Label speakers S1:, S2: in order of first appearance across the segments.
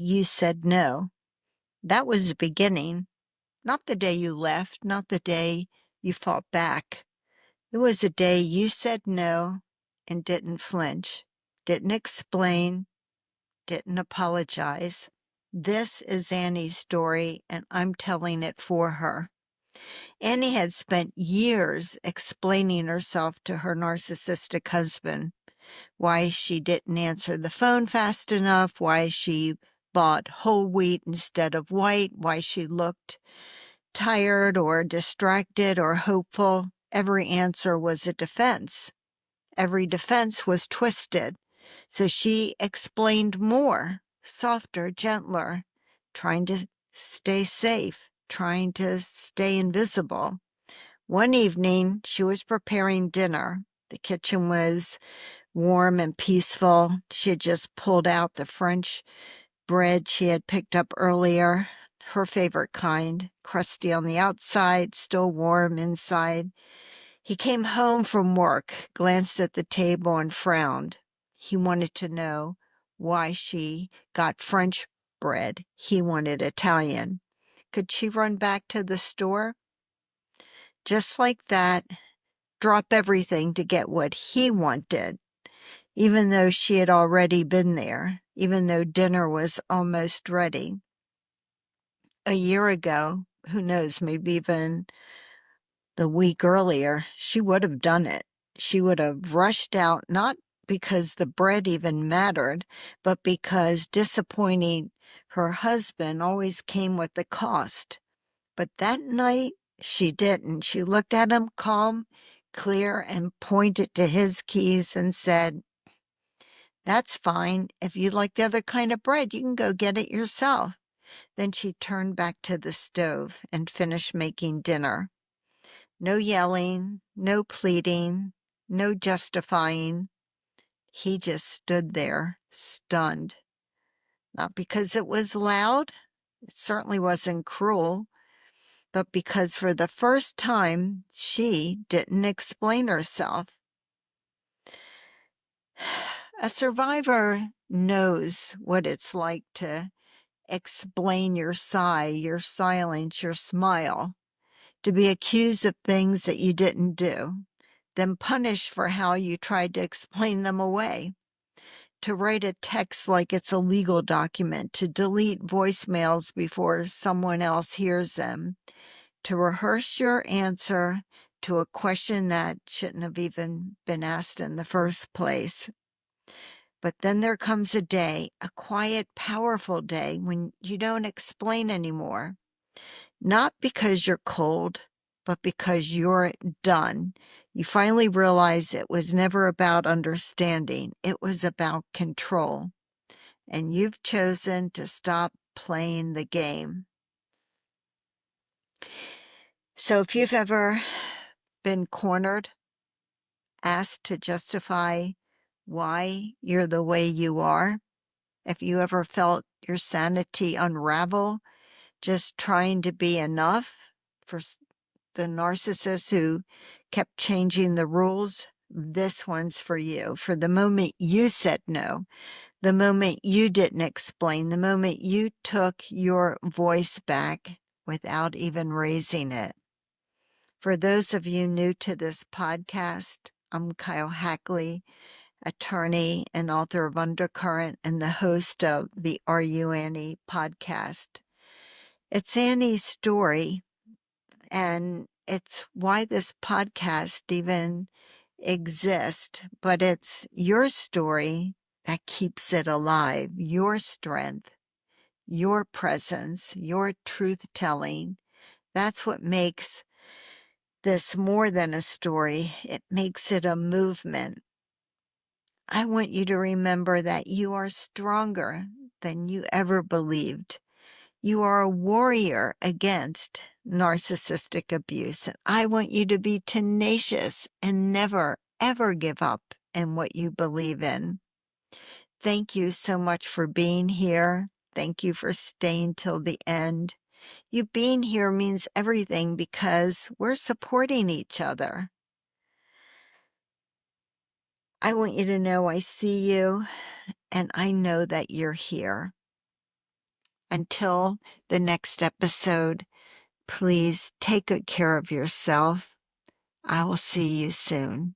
S1: you said no. That was the beginning, not the day you left, not the day you fought back. It was the day you said no and didn't flinch, didn't explain, didn't apologize. This is Annie's story, and I'm telling it for her. Annie had spent years explaining herself to her narcissistic husband, why she didn't answer the phone fast enough, why she bought whole wheat instead of white, why she looked tired or distracted or hopeful. Every answer was a defense. Every defense was twisted. So she explained more, softer, gentler, trying to stay safe, trying to stay invisible. One evening, she was preparing dinner. The kitchen was warm and peaceful. She had just pulled out the French bread she had picked up earlier, her favorite kind, crusty on the outside, still warm inside. He came home from work, glanced at the table, and frowned. He wanted to know why she got French bread. He wanted Italian. Could she run back to the store? Just like that, drop everything to get what he wanted, even though she had already been there, even though dinner was almost ready. A year ago, who knows, maybe even the week earlier, she would have done it. She would have rushed out, not because the bread even mattered, but because disappointing her husband always came with the cost. But that night, she didn't. She looked at him calm, clear, and pointed to his keys and said, "That's fine. If you like the other kind of bread, you can go get it yourself." Then she turned back to the stove and finished making dinner. No yelling, no pleading, no justifying. He just stood there, stunned. Not because it was loud, it certainly wasn't cruel, but because for the first time, she didn't explain herself. A survivor knows what it's like to explain your sigh, your silence, your smile, to be accused of things that you didn't do, then punished for how you tried to explain them away, to write a text like it's a legal document, to delete voicemails before someone else hears them, to rehearse your answer to a question that shouldn't have even been asked in the first place. But then there comes a day, a quiet, powerful day, when you don't explain anymore. Not because you're cold, but because you're done. You finally realize it was never about understanding. It was about control. And you've chosen to stop playing the game. So if you've ever been cornered, asked to justify why you're the way you are, if you ever felt your sanity unravel, just trying to be enough for the narcissist who kept changing the rules, this one's for you. For the moment you said no, the moment you didn't explain, the moment you took your voice back without even raising it. For those of you new to this podcast, I'm Kyle Hackley, attorney and author of Undercurrent and the host of the Are You Annie podcast. It's Annie's story, and it's why this podcast even exists, but it's your story that keeps it alive, your strength, your presence, your truth telling. That's what makes this more than a story. It makes it a movement. I want you to remember that you are stronger than you ever believed. You are a warrior against narcissistic abuse. And I want you to be tenacious and never, ever give up in what you believe in. Thank you so much for being here. Thank you for staying till the end. You being here means everything because we're supporting each other. I want you to know I see you and I know that you're here. Until the next episode, please take good care of yourself. I will see you soon.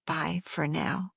S1: Bye for now.